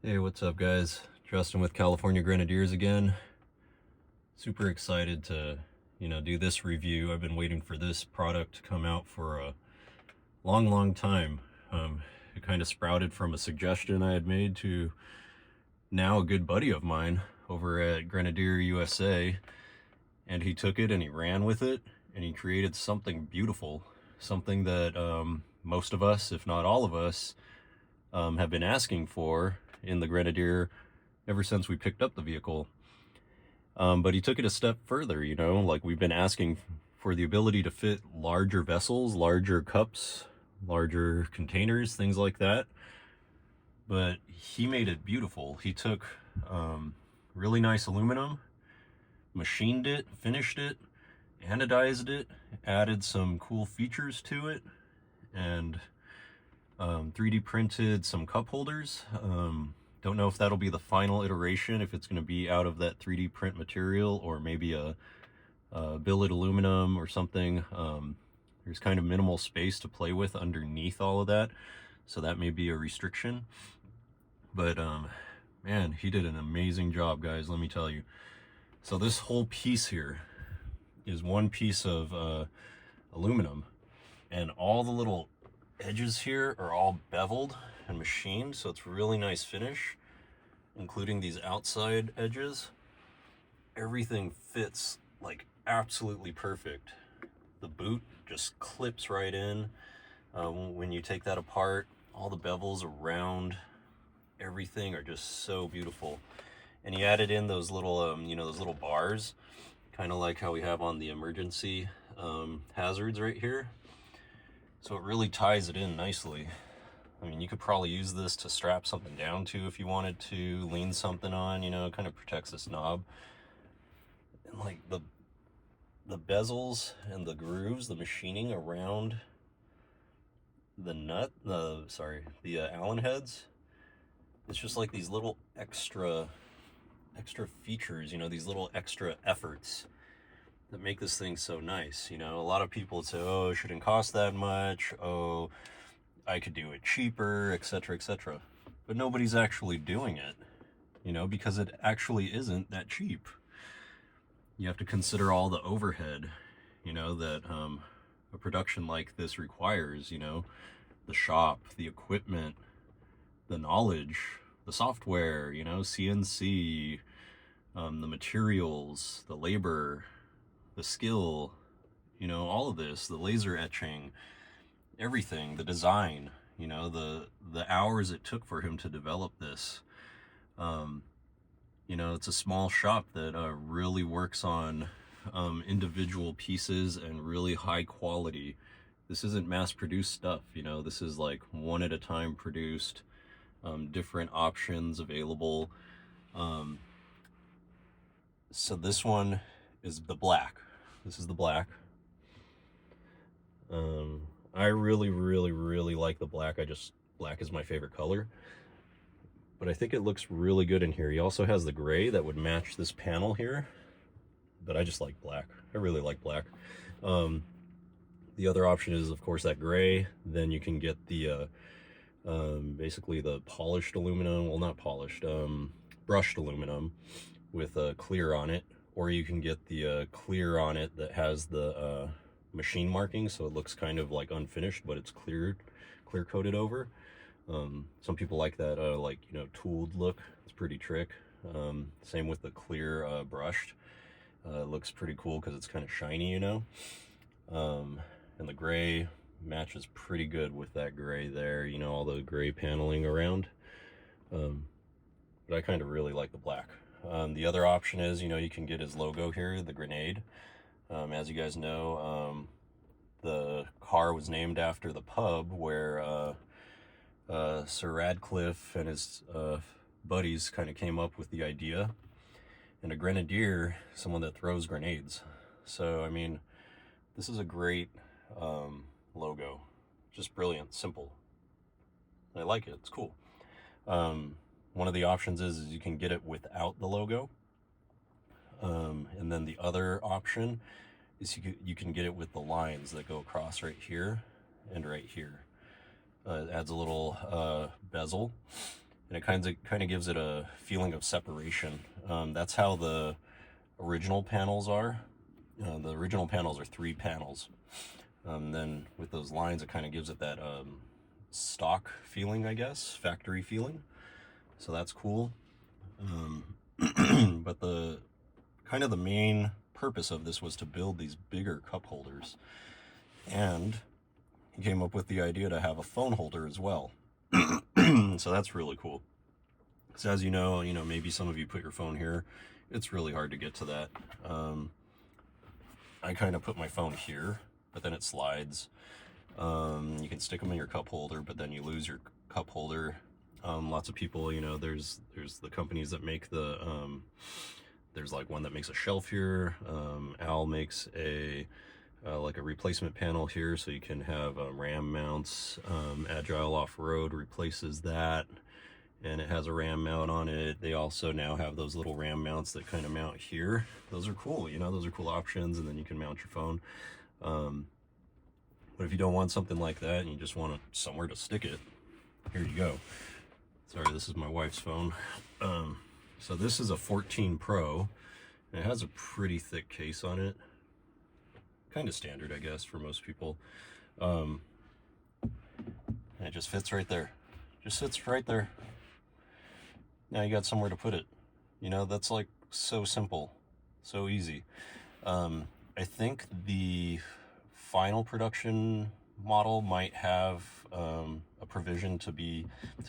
Hey, what's up, guys? Justin with California Grenadiers again. Super excited to, do this review. I've been waiting for this product to come out for a long time. It kind of sprouted from a suggestion I had made to now a good buddy of mine over at Grenadier USA, and he took it and he ran with it, and he created something beautiful, something that most of us, if not all of us, have been asking for in the Grenadier ever since we picked up the vehicle. But he took it a step further, like we've been asking for the ability to fit larger vessels, larger cups, larger containers, things like that. But he made it beautiful. He took really nice aluminum, machined it, finished it, anodized it, added some cool features to it, and 3D printed some cup holders. Don't know if that'll be the final iteration, if it's going to be out of that 3D print material or maybe a billet aluminum or something. There's kind of minimal space to play with underneath all of that, so that may be a restriction. But man, he did an amazing job, guys, let me tell you. So this whole piece here is one piece of aluminum, and all the little edges here are all beveled and machined, so it's really nice finish, including these outside edges. Everything fits like absolutely perfect. The boot just clips right in when you take that apart. All the bevels around everything are just so beautiful. And he added in those little those little bars, kind of like how we have on the emergency hazards right here. So it really ties it in nicely. I mean, you could probably use this to strap something down to if you wanted to, lean something on, it kind of protects this knob. And like the bezels and the grooves, the machining around the Allen heads, it's just like these little extra features, these little extra efforts that make this thing so nice. A lot of people would say, oh, it shouldn't cost that much, oh, I could do it cheaper, etc., etc. But nobody's actually doing it, because it actually isn't that cheap. You have to consider all the overhead, that a production like this requires, the shop, the equipment, the knowledge, the software, CNC, the materials, the labor, the skill, all of this, the laser etching, everything, the design, the hours it took for him to develop this. It's a small shop that really works on individual pieces and really high quality. This isn't mass produced stuff, this is like one at a time produced, different options available. So this one is the black. This is the black. I really like the black. Black is my favorite color. But I think it looks really good in here. He also has the gray that would match this panel here. But I just like black. I really like black. The other option is, of course, that gray. Then you can get the, basically the polished aluminum. Well, not polished, brushed aluminum with clear on it. Or you can get the clear on it that has the machine markings, so it looks kind of like unfinished, but it's clear coated over. Some people like that tooled look. It's pretty trick. Same with the clear brushed. It looks pretty cool because it's kind of shiny, and the gray matches pretty good with that gray there, all the gray paneling around. But I kind of really like the black. The other option is, you can get his logo here, the Grenade. As you guys know, the car was named after the pub where Sir Radcliffe and his buddies kind of came up with the idea. And a grenadier, someone that throws grenades. So, I mean, this is a great logo. Just brilliant, simple. I like it, it's cool. One of the options is you can get it without the logo. And then the other option is you can get it with the lines that go across right here and right here. It adds a little bezel and it kind of gives it a feeling of separation. That's how the original panels are. The original panels are 3 panels. Then with those lines, it kind of gives it that stock feeling, I guess, factory feeling. So that's cool. But the kind of the main purpose of this was to build these bigger cup holders, and he came up with the idea to have a phone holder as well. So that's really cool. Because as you know, maybe some of you put your phone here. It's really hard to get to that. I kind of put my phone here, but then it slides. You can stick them in your cup holder, but then you lose your cup holder. Lots of people, there's the companies that make the, there's like one that makes a shelf here. Al makes like a replacement panel here, so you can have RAM mounts. Agile Off-Road replaces that, and it has a RAM mount on it. They also now have those little RAM mounts that kind of mount here. Those are cool, those are cool options, and then you can mount your phone. But if you don't want something like that and you just want somewhere to stick it, here you go. Sorry, this is my wife's phone. So this is a 14 Pro, and it has a pretty thick case on it. Kind of standard, I guess, for most people. And it just fits right there. Just sits right there. Now you got somewhere to put it. That's like so simple, so easy. I think the final production model might have a provision to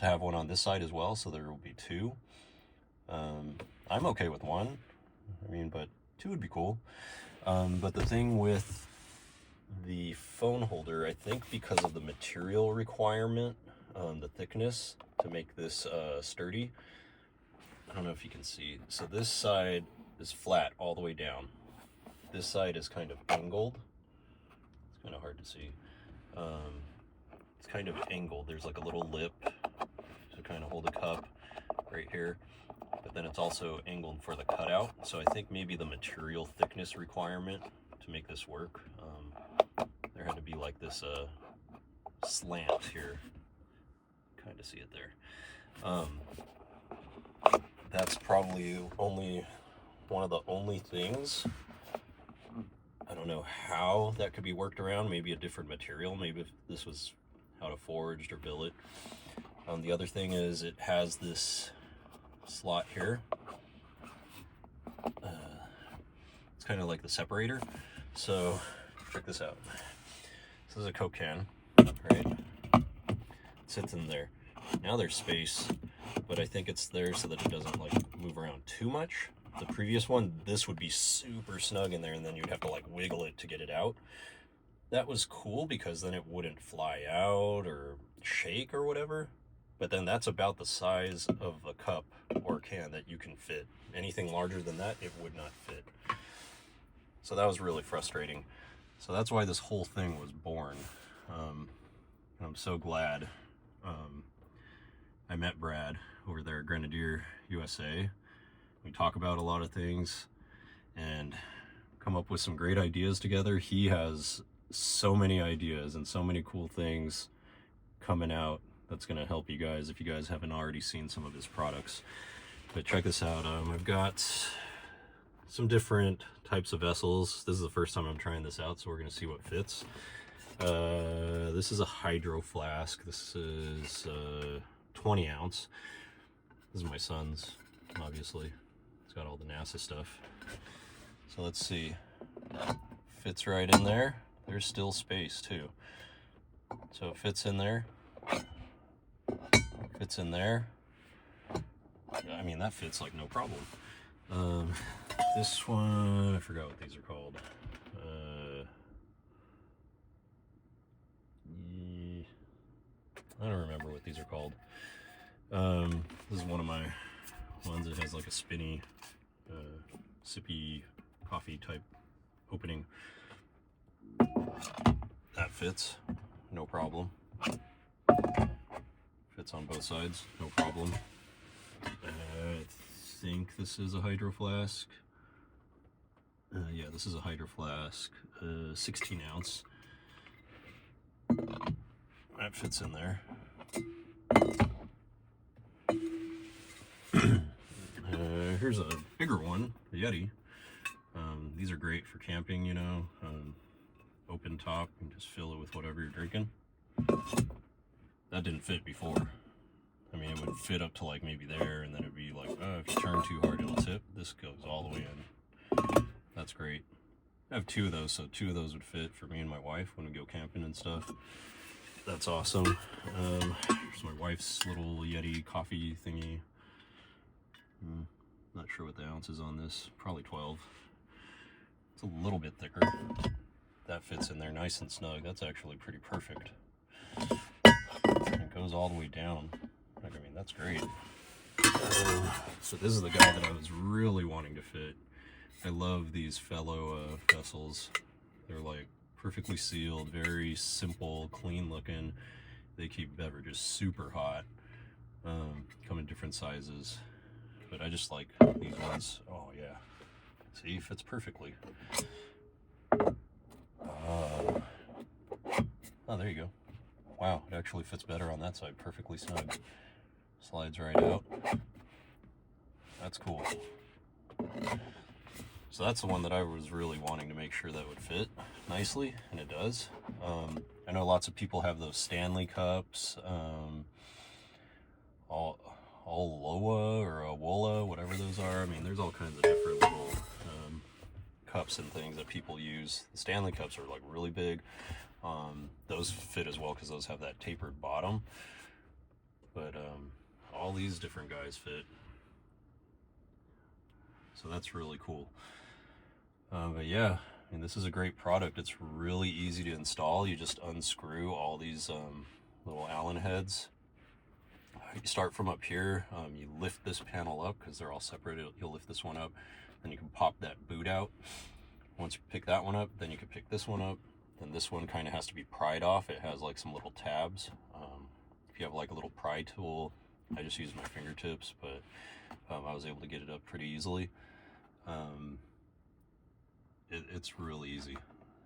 have one on this side as well, so there will be 2. I'm okay with 1, but 2 would be cool. But the thing with the phone holder, I think because of the material requirement, the thickness to make this sturdy, I don't know if you can see. So this side is flat all the way down. This side is kind of angled. It's kind of hard to see. It's kind of angled. There's like a little lip to kind of hold the cup right here. But then it's also angled for the cutout. So I think maybe the material thickness requirement to make this work, there had to be like this slant here. Kind of see it there. That's probably one of the only things. I don't know how that could be worked around. Maybe a different material. Maybe if this was how to forged or billet. The other thing is it has this slot here. It's kind of like the separator. So check this out. This is a Coke can, right? It sits in there. Now there's space, but I think it's there so that it doesn't like move around too much. The previous one, this would be super snug in there, and then you'd have to like wiggle it to get it out. That was cool because then it wouldn't fly out or shake or whatever. But then that's about the size of a cup or can that you can fit. Anything larger than that, it would not fit. So that was really frustrating. So that's why this whole thing was born. I'm so glad I met Brad over there at Grenadier USA. We talk about a lot of things and come up with some great ideas together. He has so many ideas and so many cool things coming out that's going to help you guys if you guys haven't already seen some of his products. But check this out. I've got some different types of vessels. This is the first time I'm trying this out, so we're going to see what fits. This is a hydro flask. This is 20 ounce. This is my son's, obviously. It's got all the NASA stuff. So let's see. Fits right in there. There's still space too. So it fits in there. Fits in there. That fits like no problem. This one, I forgot what these are called. I don't remember what these are called. This is one of my ones that has like a spinny, sippy coffee type opening. That fits, no problem. Fits on both sides, no problem. I think this is a hydro flask. Yeah, this is a hydro flask, 16 ounce. That fits in there. here's a bigger one, the Yeti. These are great for camping, you know, open top, and just fill it with whatever you're drinking. That didn't fit before. I mean, it would fit up to like maybe there, and then it'd be like, oh, if you turn too hard, it'll tip. This goes all the way in. That's great. I have 2 of those, so 2 of those would fit for me and my wife when we go camping and stuff. That's awesome. Here's my wife's little Yeti coffee thingy. Not sure what the ounce is on this. Probably 12. It's a little bit thicker. That fits in there nice and snug. That's actually pretty perfect. It goes all the way down. I mean, that's great. So this is the guy that I was really wanting to fit. I love these fellow vessels. They're like perfectly sealed, very simple, clean looking. They keep beverages super hot. Come in different sizes. But I just like these ones. Oh yeah. See, fits perfectly. Oh, there you go. Wow, it actually fits better on that side. Perfectly snug. Slides right out. That's cool. So that's the one that I was really wanting to make sure that would fit nicely, and it does. I know lots of people have those Stanley cups, Aloha or Awola, whatever those are. I mean, there's all kinds of different little cups and things that people use. The Stanley cups are like really big. Those fit as well because those have that tapered bottom. But all these different guys fit. So that's really cool. But yeah, I mean, this is a great product. It's really easy to install. You just unscrew all these little Allen heads. You start from up here. You lift this panel up because they're all separated. You'll lift this one up, then you can pop that boot out. Once you pick that one up, then you can pick this one up. Then this one kind of has to be pried off. It has like some little tabs. If you have like a little pry tool, I just use my fingertips, but I was able to get it up pretty easily. It's really easy.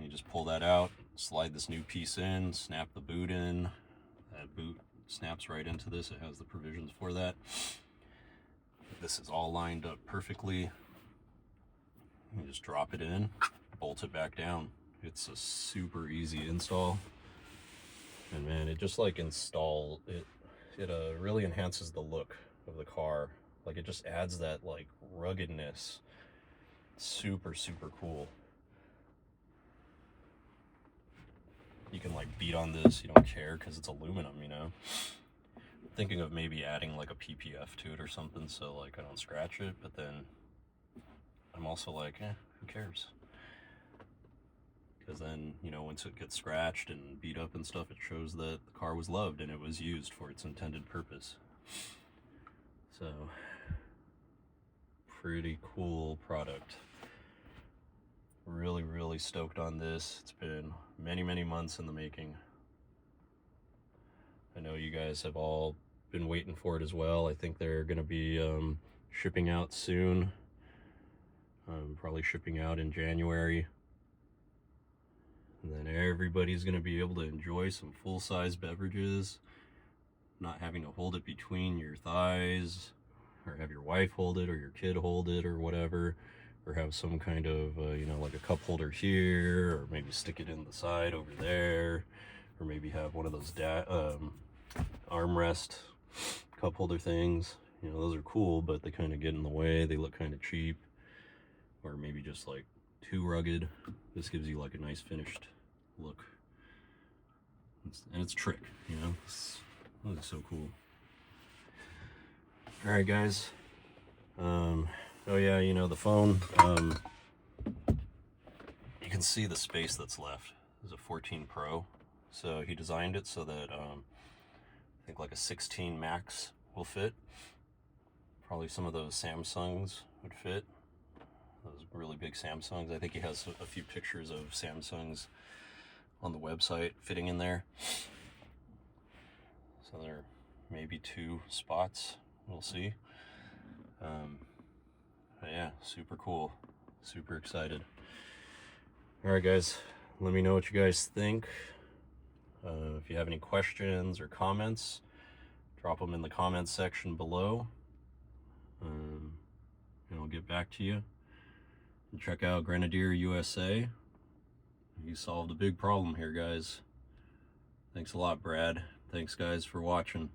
You just pull that out, slide this new piece in, snap the boot in. That boot snaps right into this. It has the provisions for that. This is all lined up perfectly. You just drop it in, bolt it back down. It's a super easy install. And man, it just like it really enhances the look of the car. Like it just adds that like ruggedness. Super, super cool. You can like beat on this, you don't care because it's aluminum, you know. Thinking of maybe adding like a PPF to it or something so like I don't scratch it, but then I'm also like, who cares? Because then, you know, once it gets scratched and beat up and stuff, it shows that the car was loved and it was used for its intended purpose. So, pretty cool product. Really, really stoked on this. It's been many, many months in the making. I know you guys have all been waiting for it as well. I think they're going to be shipping out soon. Probably shipping out in January. And then everybody's going to be able to enjoy some full-size beverages, not having to hold it between your thighs, or have your wife hold it, or your kid hold it, or whatever, or have some kind of, you know, like a cup holder here, or maybe stick it in the side over there, or maybe have one of those armrest cup holder things. You know, those are cool, but they kind of get in the way. They look kind of cheap, or maybe just like too rugged. This gives you like a nice finished look. And it's trick, you know. That looks so cool. All right, guys. Oh yeah, you know, the phone, you can see the space that's left. There's a 14 Pro, so he designed it so that I think like a 16 Max will fit. Probably some of those Samsungs would fit, those really big Samsungs. I think he has a few pictures of Samsungs on the website fitting in there. So there may be 2 spots, we'll see. But yeah, super cool, super excited. All right, guys, let me know what you guys think. If you have any questions or comments, drop them in the comments section below. back to you. And check out Grenadier USA. You solved a big problem here, guys. Thanks a lot, Brad. Thanks, guys, for watching.